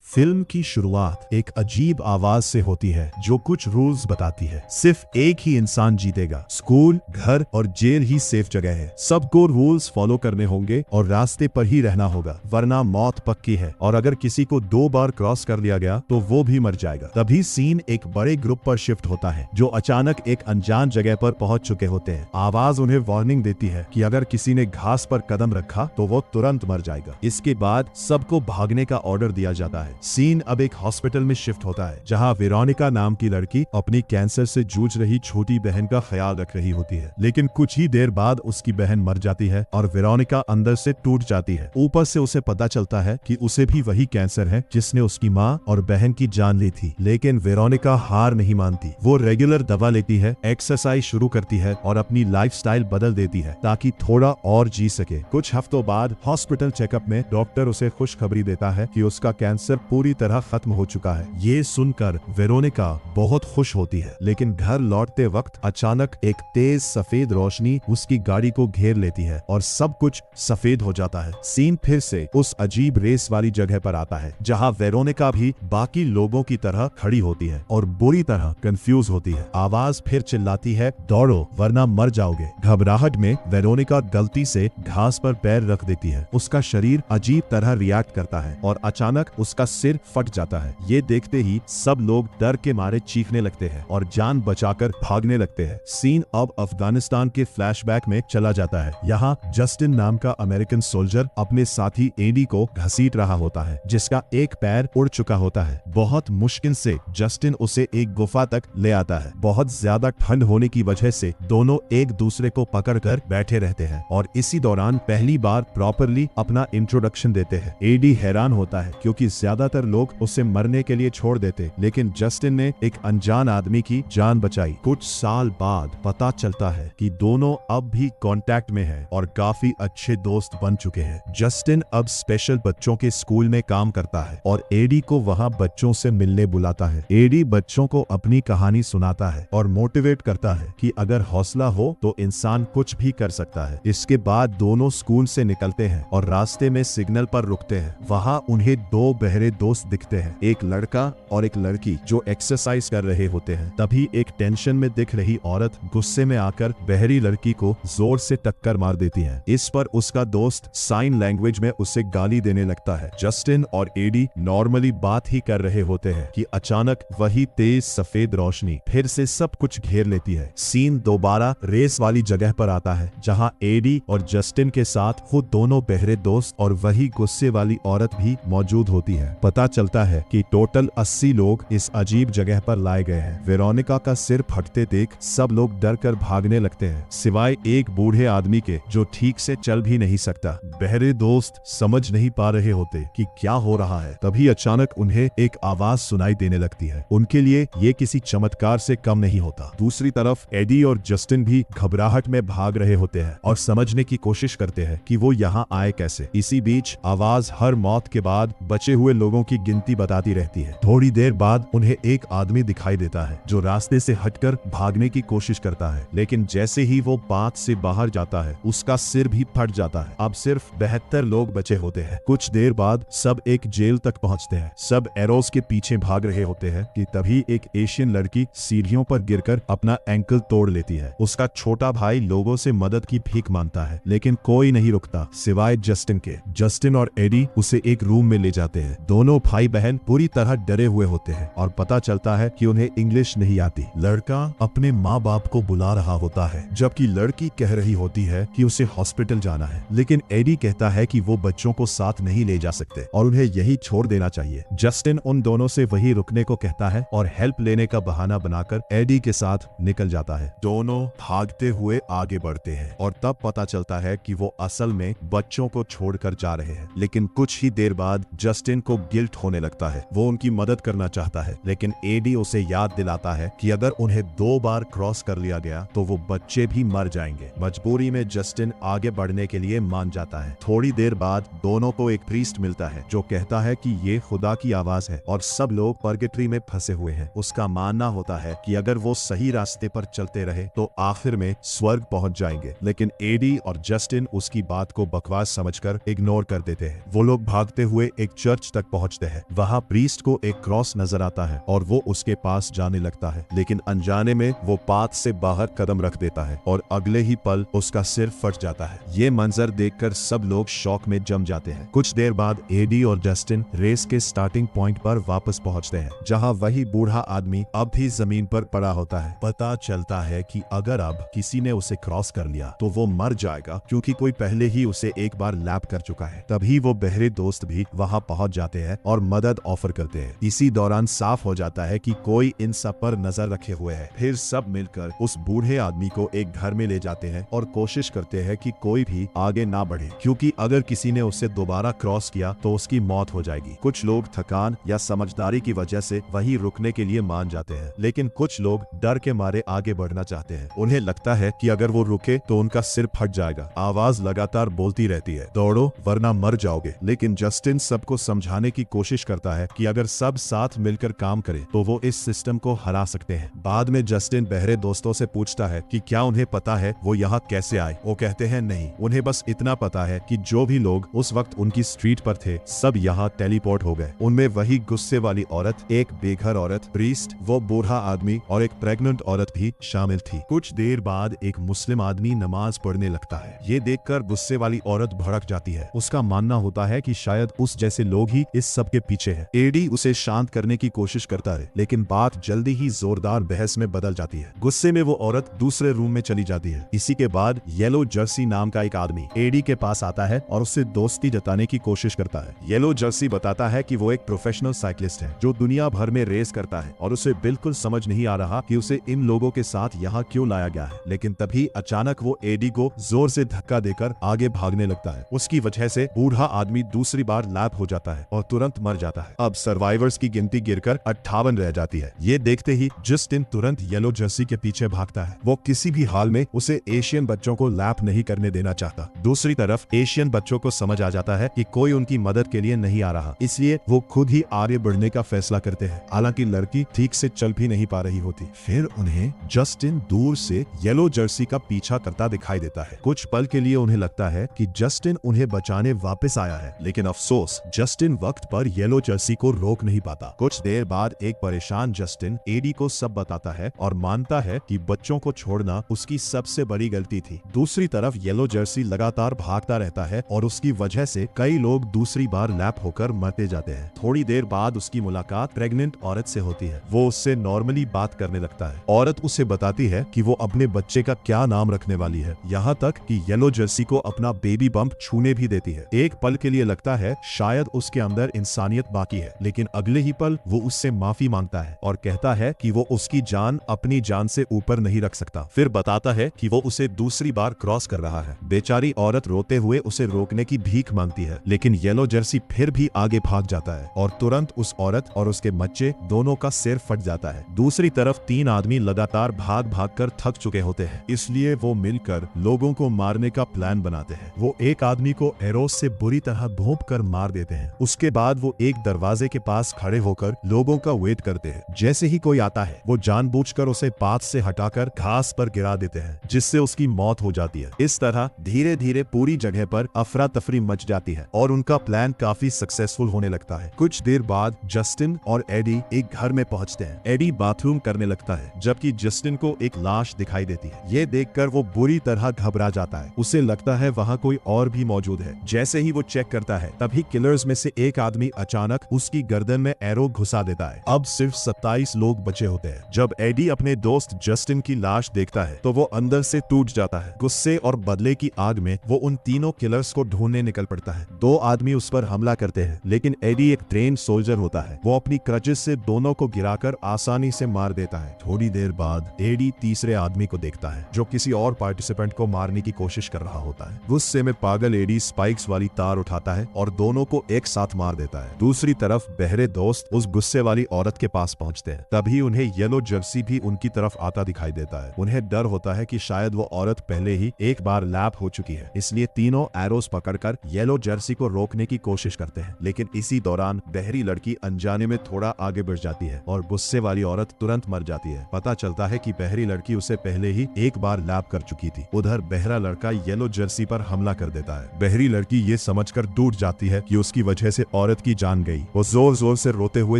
Film की शुरुआत एक अजीब आवाज से होती है जो कुछ रूल्स बताती है। सिर्फ एक ही इंसान जीतेगा। स्कूल, घर और जेल ही सेफ जगह है। सबको रूल्स फॉलो करने होंगे और रास्ते पर ही रहना होगा, वरना मौत पक्की है। और अगर किसी को 2 बार क्रॉस कर लिया गया तो वो भी मर जाएगा। तभी सीन एक बड़े ग्रुप पर शिफ्ट होता है जो अचानक एक अनजान जगह पर पहुंच चुके होते हैं। आवाज उन्हें वार्निंग देती है कि अगर किसी ने घास पर कदम रखा तो वो तुरंत मर जाएगा। इसके बाद सबको भागने का ऑर्डर दिया जाता है। सीन अब एक हॉस्पिटल में शिफ्ट होता है जहां वेरोनिका नाम की लड़की अपनी कैंसर से जूझ रही छोटी बहन का ख्याल रख रही होती है। लेकिन कुछ ही देर बाद उसकी बहन मर जाती है और वेरोनिका अंदर से टूट जाती है। ऊपर से उसे पता चलता है कि उसे भी वही कैंसर है जिसने उसकी माँ और बहन की जान ली थी। लेकिन वेरोनिका हार नहीं मानती। वो रेगुलर दवा लेती है, एक्सरसाइज शुरू करती है और अपनी लाइफस्टाइल बदल देती है ताकि थोड़ा और जी सके। कुछ हफ्तों बाद हॉस्पिटल चेकअप में डॉक्टर उसे खुशखबरी देता है कि उसका कैंसर पूरी तरह खत्म हो चुका है। ये सुनकर वेरोनिका बहुत खुश होती है, लेकिन घर लौटते वक्त अचानक एक तेज सफेद रोशनी उसकी गाड़ी को घेर लेती है और सब कुछ सफेद हो जाता है। सीन फिर से उस अजीब रेस वाली जगह पर आता है जहां वेरोनिका भी बाकी लोगों की तरह खड़ी होती है और बुरी तरह कंफ्यूज होती है। आवाज फिर चिल्लाती है, दौड़ो वरना मर जाओगे। घबराहट में वेरोनिका गलती से घास पर पैर रख देती है। उसका शरीर अजीब तरह रिएक्ट करता है और अचानक उसका सिर फट जाता है। ये देखते ही सब लोग डर के मारे चीखने लगते हैं और जान बचाकर भागने लगते हैं। सीन अब अफगानिस्तान के फ्लैशबैक में चला जाता है। यहाँ जस्टिन नाम का अमेरिकन सोल्जर अपने साथी एडी को घसीट रहा होता है जिसका एक पैर उड़ चुका होता है। बहुत मुश्किल से जस्टिन उसे एक गुफा तक ले आता है। बहुत ज्यादा ठंड होने की वजह से दोनों एक दूसरे को पकड़कर बैठे रहते हैं और इसी दौरान पहली बार प्रॉपरली अपना इंट्रोडक्शन देते हैं। एडी हैरान होता है क्योंकि ज्यादातर लोग उसे मरने के लिए छोड़ देते, लेकिन जस्टिन ने एक अनजान आदमी की जान बचाई। कुछ साल बाद पता चलता है कि दोनों अब भी कांटेक्ट में हैं और काफी अच्छे दोस्त बन चुके हैं। जस्टिन अब स्पेशल बच्चों के स्कूल में काम करता है और एडी को वहां बच्चों से मिलने बुलाता है। एडी बच्चों को अपनी कहानी सुनाता है और मोटिवेट करता है कि अगर हौसला हो तो इंसान कुछ भी कर सकता है। इसके बाद दोनों स्कूल से निकलते हैं और रास्ते में सिग्नल पर रुकते हैं। वहां उन्हें 2 बहरे दोस्त दिखते हैं, एक लड़का और एक लड़की जो एक्सरसाइज कर रहे होते हैं। तभी एक टेंशन में दिख रही औरत गुस्से में आकर बहरी लड़की को जोर से टक्कर मार देती है। इस पर उसका दोस्त साइन लैंग्वेज में उसे गाली देने लगता है। जस्टिन और एडी नॉर्मली बात ही कर रहे होते हैं कि अचानक वही तेज सफेद रोशनी फिर से सब कुछ घेर लेती है। सीन दोबारा रेस वाली जगह पर आता है जहां एडी और जस्टिन के साथ खुद दोनों बहरे दोस्त और वही गुस्से वाली औरत भी मौजूद होती है। पता चलता है कि टोटल 80 लोग इस अजीब जगह पर लाए गए हैं। वेरोनिका का सिर फटते देख सब लोग डर कर भागने लगते हैं, सिवाय एक बूढ़े आदमी के जो ठीक से चल भी नहीं सकता। बहरे दोस्त समझ नहीं पा रहे होते कि क्या हो रहा है। तभी अचानक उन्हें एक आवाज सुनाई देने लगती है। उनके लिए ये किसी चमत्कार से कम नहीं होता। दूसरी तरफ एडी और जस्टिन भी घबराहट में भाग रहे होते हैं और समझने की कोशिश करते हैं कि वो यहाँ आए कैसे। इसी बीच आवाज हर मौत के बाद बचे हुए लोगों की गिनती बताती रहती है। थोड़ी देर बाद उन्हें एक आदमी दिखाई देता है जो रास्ते से हटकर भागने की कोशिश करता है, लेकिन जैसे ही वो बात से बाहर जाता है उसका सिर भी फट जाता है। अब सिर्फ 72 लोग बचे होते हैं। कुछ देर बाद सब एक जेल तक पहुंचते हैं। सब एरोस के पीछे भाग रहे होते हैं कि तभी एक एशियन लड़की सीढ़ियों पर गिरकर अपना एंकल तोड़ लेती है। उसका छोटा भाई लोगों से मदद की भीख मांगता है, लेकिन कोई नहीं रुकता सिवाय जस्टिन के। जस्टिन और एडी उसे एक रूम में ले जाते हैं। दोनों भाई बहन पूरी तरह डरे हुए होते हैं और पता चलता है कि उन्हें इंग्लिश नहीं आती। लड़का अपने माँ बाप को बुला रहा होता है जबकि लड़की कह रही होती है कि उसे हॉस्पिटल जाना है, लेकिन एडी कहता है कि वो बच्चों को साथ नहीं ले जा सकते और उन्हें यही छोड़ देना चाहिए। जस्टिन उन दोनों से वही रुकने को कहता है और हेल्प लेने का बहाना बनाकर एडी के साथ निकल जाता है। दोनों भागते हुए आगे बढ़ते हैं और तब पता चलता है कि वो असल में बच्चों को छोड़कर जा रहे हैं। लेकिन कुछ ही देर बाद जस्टिन को गिल्ट होने लगता है। वो उनकी मदद करना चाहता है, लेकिन एडी उसे याद दिलाता है कि अगर उन्हें 2 बार क्रॉस कर लिया गया तो वो बच्चे भी मर जाएंगे। मजबूरी में जस्टिन आगे बढ़ने के लिए मान जाता है। थोड़ी देर बाद दोनों को एक प्रीस्ट मिलता है जो कहता है कि ये खुदा की आवाज है और सब लोग पर्गेटरी में फंसे हुए हैं। उसका मानना होता है कि अगर वो सही रास्ते पर चलते रहे तो आखिर में स्वर्ग पहुंच जाएंगे, लेकिन एडी और जस्टिन उसकी बात को बकवास समझकर इग्नोर कर देते हैं। वो लोग भागते हुए एक चर्च तक पहुंचते हैं। वहां प्रीस्ट को एक क्रॉस नजर आता है और वो उसके पास जाने लगता है, लेकिन अनजाने में वो पाथ से बाहर कदम रख देता है और अगले ही पल उसका सिर फट जाता है। ये मंजर देखकर सब लोग शॉक में जम जाते हैं। कुछ देर बाद एडी और जस्टिन रेस के स्टार्टिंग पॉइंट पर वापस पहुंचते हैं, जहां वही बूढ़ा आदमी अब भी जमीन पर पड़ा होता है। पता चलता है कि अगर अब किसी ने उसे क्रॉस कर लिया तो वो मर जाएगा, क्योंकि कोई पहले ही उसे एक बार लैप कर चुका है। तभी वो बहरे दोस्त भी वहां पहुंच जाते हैं और मदद ऑफर करते हैं। इसी दौरान साफ हो जाता है कि कोई इन सब पर नजर रखे हुए है। फिर सब मिलकर उस बूढ़े आदमी को एक घर में ले जाते हैं और कोशिश करते हैं कि कोई भी आगे ना बढ़े, क्योंकि अगर किसी ने उसे दोबारा क्रॉस किया तो उसकी मौत हो जाएगी। कुछ लोग थकान या समझदारी की वजह से वहीं रुकने के लिए मान जाते हैं, लेकिन कुछ लोग डर के मारे आगे बढ़ना चाहते हैं। उन्हें लगता है कि अगर वो रुके तो उनका सिर फट जाएगा। आवाज लगातार बोलती रहती है, दौड़ो वरना मर जाओगे। लेकिन जस्टिन सबको समझाने की कोशिश करता है कि अगर सब साथ मिलकर काम करें तो वो इस सिस्टम को हरा सकते हैं। बाद में जस्टिन बहरे दोस्तों से पूछता है कि क्या उन्हें पता है वो यहाँ कैसे आए। वो कहते हैं नहीं, उन्हें बस इतना पता है कि जो भी लोग उस वक्त उनकी स्ट्रीट पर थे सब यहाँ टेलीपोर्ट हो गए। उनमें वही गुस्से वाली औरत, एक बेघर औरत, प्रीस्ट, वो बूढ़ा आदमी और एक प्रेग्नेंट औरत भी शामिल थी। कुछ देर बाद एक मुस्लिम आदमी नमाज पढ़ने लगता है। ये देखकर गुस्से वाली औरत भड़क जाती है। उसका मानना होता है कि शायद उस जैसे लोग ही इस सब के पीछे है। एडी उसे शांत करने की कोशिश करता है, लेकिन बात जल्दी ही जोरदार बहस में बदल जाती है। गुस्से में वो औरत दूसरे रूम में चली जाती है। इसी के बाद येलो जर्सी नाम का एक आदमी एडी के पास आता है और उससे दोस्ती जताने की कोशिश करता है। येलो जर्सी बताता है कि वो एक प्रोफेशनल साइकिलिस्ट है जो दुनिया भर में रेस करता है और उसे बिल्कुल समझ नहीं आ रहा कि उसे इन लोगों के साथ यहाँ क्यों लाया गया है। लेकिन तभी अचानक वो एडी को जोर से धक्का देकर आगे भागने लगता है। उसकी वजह से बूढ़ा आदमी दूसरी बार लैप हो जाता है और तुरंत मर जाता है। अब सर्वाइवर्स की गिनती गिरकर 58 रह जाती है। ये देखते ही जस्टिन तुरंत येलो जर्सी के पीछे भागता है। वो किसी भी हाल में उसे एशियन बच्चों को लैप नहीं करने देना चाहता। दूसरी तरफ एशियन बच्चों को समझ आ जाता है कि कोई उनकी मदद के लिए नहीं आ रहा, इसलिए वो खुद ही आगे बढ़ने का फैसला करते हैं। हालांकि लड़की ठीक से चल भी नहीं पा रही होती। फिर उन्हें जस्टिन दूर से येलो जर्सी का पीछा करता दिखाई देता है। कुछ पल के लिए उन्हें लगता है कि जस्टिन उन्हें बचाने वापस आया है, लेकिन अफसोस जस्टिन वक्त पर येलो जर्सी को रोक नहीं पाता। कुछ देर बाद एक परेशान जस्टिन एडी को सब बताता है और मानता है कि बच्चों को छोड़ना उसकी सबसे बड़ी गलती थी। दूसरी तरफ येलो जर्सी लगातार भागता रहता है और उसकी वजह से कई लोग दूसरी बार लैप होकर मरते जाते हैं। थोड़ी देर बाद उसकी मुलाकात प्रेग्नेंट औरत से होती है। वो उससे नॉर्मली बात करने लगता है। औरत उसे बताती है कि वो अपने बच्चे का क्या नाम रखने वाली है, यहाँ तक कि येलो जर्सी को अपना बेबी बम्प छूने भी देती है। एक पल के लिए लगता है शायद उसके अंदर इंसानियत बाकी है, लेकिन अगले ही पल वो उससे माफी मांगता है और कहता है कि वो उसकी जान अपनी जान से ऊपर नहीं रख सकता। फिर बताता है कि वो उसे दूसरी बार क्रॉस कर रहा है। बेचारी औरत रोते हुए उसे रोकने की भीख मांगती है, लेकिन येलो जर्सी फिर भी आगे भाग जाता है और तुरंत उस औरत और उसके बच्चे दोनों का सिर फट जाता है। दूसरी तरफ 3 आदमी लगातार भाग भाग कर थक चुके होते हैं, इसलिए वो मिलकर लोगों को मारने का प्लान बनाते हैं। वो एक आदमी को एरोस से बुरी तरह भोंप कर मार देते हैं। उसके बाद वो एक दरवाजे के पास खड़े होकर लोगों का वेट करते हैं। जैसे ही कोई आता है वो जानबूझकर उसे पाथ से हटाकर घास पर गिरा देते हैं, जिससे उसकी मौत हो जाती है। इस तरह धीरे धीरे पूरी जगह पर अफरा तफरी मच जाती है और उनका प्लान काफी सक्सेसफुल होने लगता है। कुछ देर बाद जस्टिन और एडी एक घर में पहुंचते हैं। एडी बाथरूम करने लगता है, जबकि जस्टिन को एक लाश दिखाई देती है। ये देखकर वो बुरी तरह घबरा जाता है। उसे लगता है वहाँ कोई और भी मौजूद है। जैसे ही वो चेक करता है तभी किलर्स में से एक आदमी अचानक उसकी गर्दन में एरो घुसा देता है। अब सिर्फ 27 लोग बचे होते हैं। जब एडी अपने दोस्त जस्टिन की लाश देखता है तो वो अंदर से टूट जाता है। गुस्से और बदले की आग में वो उन तीनों किलर्स को ढूंढने निकल पड़ता है। 2 आदमी उस पर हमला करते हैं, लेकिन एडी एक ट्रेन सोल्जर होता है। वो अपनी क्रचेस से दोनों को गिराकर आसानी से मार देता है। थोड़ी देर बाद एडी तीसरे आदमी को देखता है जो किसी और पार्टिसिपेंट को मारने की कोशिश कर रहा होता है। गुस्से में पागल एडी स्पाइक्स वाली तार उठाता है और दोनों को एक साथ मार देता है। दूसरी तरफ बहरे दोस्त उस गुस्से वाली औरत के पास पहुंचते हैं। तभी उन्हें येलो जर्सी भी उनकी तरफ आता दिखाई देता है। उन्हें डर होता है कि शायद वो औरत पहले ही एक बार लैप हो चुकी है, इसलिए तीनों एरोस पकड़कर येलो जर्सी को रोकने की कोशिश करते हैं। लेकिन इसी दौरान बहरी लड़की अनजाने में थोड़ा आगे बढ़ जाती है और गुस्से वाली औरत तुरंत मर जाती है। पता चलता है कि बहरी लड़की उसे पहले ही एक बार लैप कर चुकी थी। उधर बहरा लड़का येलो जर्सी पर हमला कर देता है। बहरी लड़की ये समझकर टूट जाती है कि उसकी वजह से औरत औरत की जान गई। वो जोर जोर से रोते हुए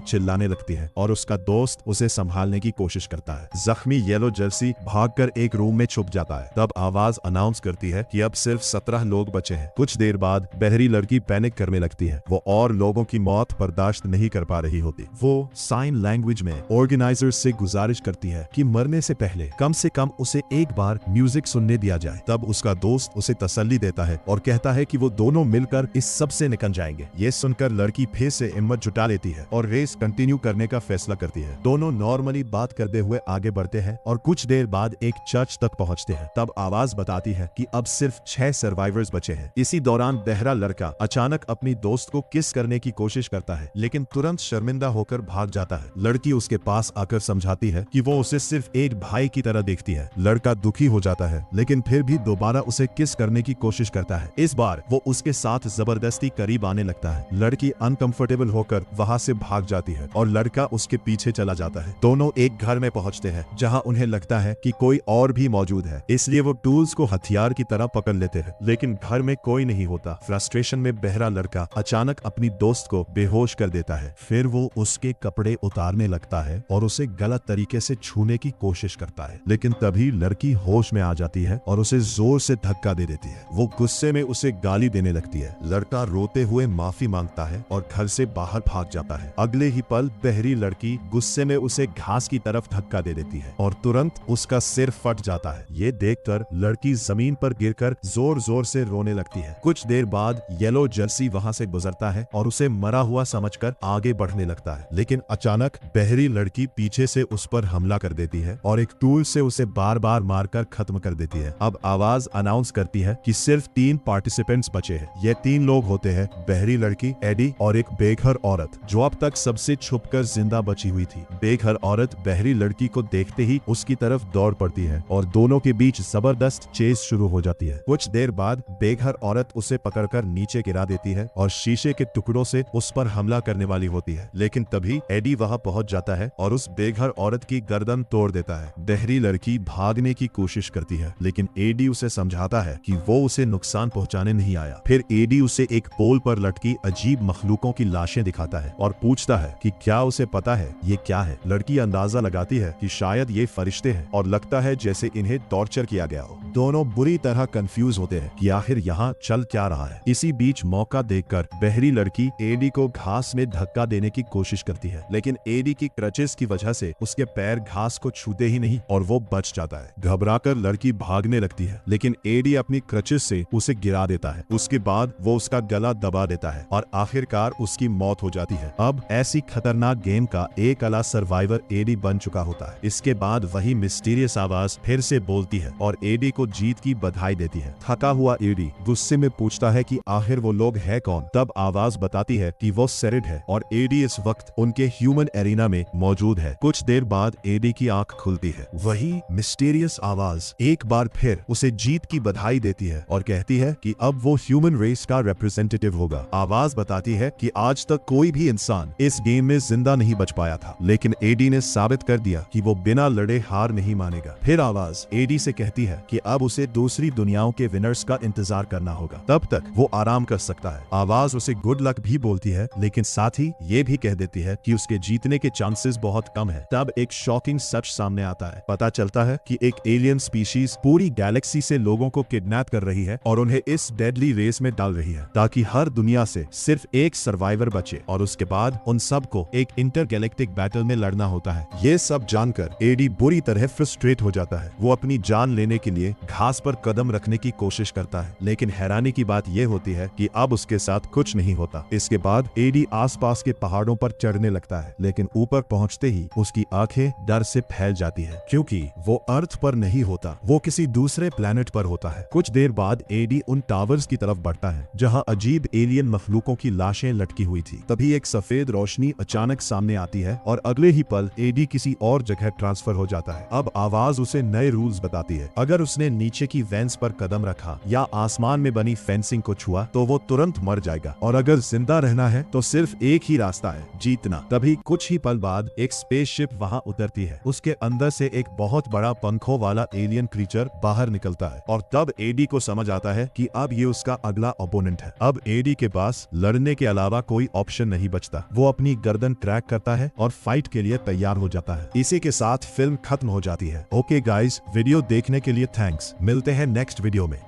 चिल्लाने लगती है और उसका दोस्त उसे संभालने की कोशिश करता है। जख्मी येलो जर्सी भागकर एक रूम में छुप जाता है। तब आवाज अनाउंस करती है कि अब सिर्फ 17 लोग बचे हैं। कुछ देर बाद बहरी लड़की पैनिक करने लगती है। वो और लोगों की मौत बर्दाश्त नहीं कर पा रही होती। वो साइन लैंग्वेज में ऑर्गेनाइजर से गुजारिश करती है कि मरने से पहले कम से कम उसे एक बार म्यूजिक सुनने दिया जाए। तब उसका दोस्त उसे तसल्ली देता है और कहता है कि वो दोनों मिलकर इस सब से निकल जाएंगे। ये सुनकर लड़की फिर से हिम्मत जुटा लेती है और रेस कंटिन्यू करने का फैसला करती है। दोनों नॉर्मली बात करते हुए आगे बढ़ते हैं और कुछ देर बाद एक चर्च तक पहुंचते हैं। तब आवाज बताती है कि अब सिर्फ 6 सर्वाइवर्स बचे हैं। इसी दौरान बहरा लड़का अचानक अपनी दोस्त को किस करने की कोशिश करता है, लेकिन तुरंत शर्मिंदा होकर भाग जाता है। लड़की उसके पास आकर समझाती है कि वो उसे सिर्फ एक भाई की तरह देखती है। लड़का दुखी हो जाता है, लेकिन फिर भी दोबारा उसे किस करने की कोशिश करता है। इस बार वो उसके साथ जबरदस्ती करीब आने लगता है। लड़की अनकंफर्टेबल होकर वहां से भाग जाती है और लड़का उसके पीछे चला जाता है। दोनों एक घर में पहुंचते हैं जहां उन्हें लगता है कि कोई और भी मौजूद है, इसलिए वो टूल्स को हथियार की तरह पकड़ लेते हैं, लेकिन घर में कोई नहीं होता। फ्रस्ट्रेशन में बहरा लड़का अचानक अपनी दोस्त को बेहोश कर देता है। फिर वो उसके कपड़े उतारने लगता है और उसे गलत तरीके से छूने की कोशिश करता है, लेकिन तभी लड़की होश में आ जाती है और उसे जोर से धक्का दे देती है। वो गुस्से में उसे गाली देने लगती है। लड़का रोते हुए माफी मांगता है और घर से बाहर भाग जाता है। अगले ही पल बहरी लड़की गुस्से में उसे घास की तरफ धक्का दे देती है और तुरंत उसका सिर फट जाता है। ये देखकर लड़की जमीन पर गिरकर जोर जोर से रोने लगती है। कुछ देर बाद येलो जर्सी वहां से गुजरता है और उसे मरा हुआ समझकर आगे बढ़ने लगता है, लेकिन अचानक बहरी लड़की पीछे से उस पर हमला कर देती है और एक टूल से उसे बार बार मारकर खत्म कर देती है। अब आवाज अनाउंस करती है कि सिर्फ 3 पार्टिसिपेंट्स बचे हैं। ये 3 लोग होते हैं बहरी लड़की, एडी और एक बेघर औरत, जो अब तक सबसे छुपकर जिंदा बची हुई थी। बेघर औरत बहरी लड़की को देखते ही उसकी तरफ दौड़ पड़ती है और दोनों के बीच जबरदस्त चेस शुरू हो जाती है। कुछ देर बाद बेघर औरत उसे पकड़कर नीचे गिरा देती है और शीशे के टुकड़ों से उस पर हमला करने वाली होती है, लेकिन तभी एडी वहां पहुंच जाता है और उस बेघर औरत की गर्दन तोड़ देता है। बहरी लड़की भागने की कोशिश करती है, लेकिन एडी उसे समझाता है कि वो उसे नुकसान पहुंचाने नहीं आया। फिर एडी उसे एक पोल पर लटकी अजीब मखलूकों की लाशें दिखाता है और पूछता है कि क्या उसे पता है ये क्या है। लड़की अंदाजा लगाती है कि शायद ये फरिश्ते हैं और लगता है जैसे इन्हें टॉर्चर किया गया हो। दोनों बुरी तरह कंफ्यूज होते हैं कि आखिर यहाँ चल क्या रहा है। इसी बीच मौका देखकर बहरी लड़की एडी को घास में धक्का देने की कोशिश करती है, लेकिन एडी की क्रचेस की वजह से उसके पैर घास को छूते ही नहीं और वो बच जाता है। घबराकर लड़की भागने लगती है, लेकिन एडी अपनी क्रचेस से उसे गिरा देता है। उसके बाद वो उसका गला दबा देता है और आखिरकार उसकी मौत हो जाती है। अब ऐसी खतरनाक गेम का एक अला सर्वाइवर एडी बन चुका होता है। इसके बाद वही मिस्टीरियस आवाज फिर से बोलती है और एडी को जीत की बधाई देती है। थका हुआ एडी गुस्से में पूछता है कि आखिर वो लोग है कौन। तब आवाज बताती है कि वो सेरिड है और एडी इस वक्त उनके ह्यूमन एरिना में मौजूद है। कुछ देर बाद एडी की आंख खुलती है। वही मिस्टीरियस आवाज एक बार फिर उसे जीत की बधाई देती है और कहती है कि अब वो ह्यूमन रेस का रिप्रेजेंटेटिव होगा। आवाज बताती है कि आज तक कोई भी इंसान इस गेम में जिंदा नहीं बच पाया था, लेकिन एडी ने साबित कर दिया कि वो बिना लड़े हार नहीं मानेगा। फिर आवाज एडी से कहती है कि अब उसे दूसरी दुनियाओं के विनर्स का इंतजार करना होगा, तब तक वो आराम कर सकता है। आवाज उसे गुड लक भी बोलती है, लेकिन साथ ही ये भी कह देती है कि उसके जीतने के चांसेस बहुत कम है। तब एक शॉकिंग सच सामने आता है। पता चलता है कि एक एलियन स्पीशीज पूरी गैलेक्सी से लोगों को किडनैप कर रही है और उन्हें इस डेडली रेस में डाल रही है, ताकि हर दुनिया से सिर्फ एक सर्वाइवर बचे और उसके बाद उन सबको एक इंटरगैलेक्टिक बैटल में लड़ना होता है। ये सब जानकर एडी बुरी तरह फ्रस्ट्रेट हो जाता है। वो अपनी जान लेने के लिए घास पर कदम रखने की कोशिश करता है, लेकिन हैरानी की बात यह होती है कि अब उसके साथ कुछ नहीं होता। इसके बाद एडी आसपास के पहाड़ों पर चढ़ने लगता है, लेकिन ऊपर पहुंचते ही उसकी आंखें डर से फैल जाती है, क्योंकि वो अर्थ पर नहीं होता, वो किसी दूसरे प्लेनेट पर होता है। कुछ देर बाद एडी उन टावर्स की तरफ बढ़ता है जहां अजीब एलियन मखलूकों की लाशें लटकी हुई थी। तभी एक सफेद रोशनी अचानक सामने आती है और अगले ही पल एडी किसी और जगह ट्रांसफर हो जाता है। अब आवाज उसे नए रूल्स बताती है। अगर उसने नीचे की वेंस पर कदम रखा या आसमान में बनी फेंसिंग को छुआ तो वो तुरंत मर जाएगा, और अगर जिंदा रहना है तो सिर्फ एक ही रास्ता है, जीतना। तभी कुछ ही पल बाद एक स्पेसशिप वहां उतरती है। उसके अंदर से एक बहुत बड़ा पंखों वाला एलियन क्रीचर बाहर निकलता है और तब एडी को समझ आता है कि अब ये उसका अगला ओपोनेंट है। अब एडी के पास लड़ने के अलावा कोई ऑप्शन नहीं बचता। वो अपनी गर्दन क्रैक करता है और फाइट के लिए तैयार हो जाता है। इसी के साथ फिल्म खत्म हो जाती है। ओके गाइस, वीडियो देखने के लिए थैंक्स। मिलते हैं नेक्स्ट वीडियो में।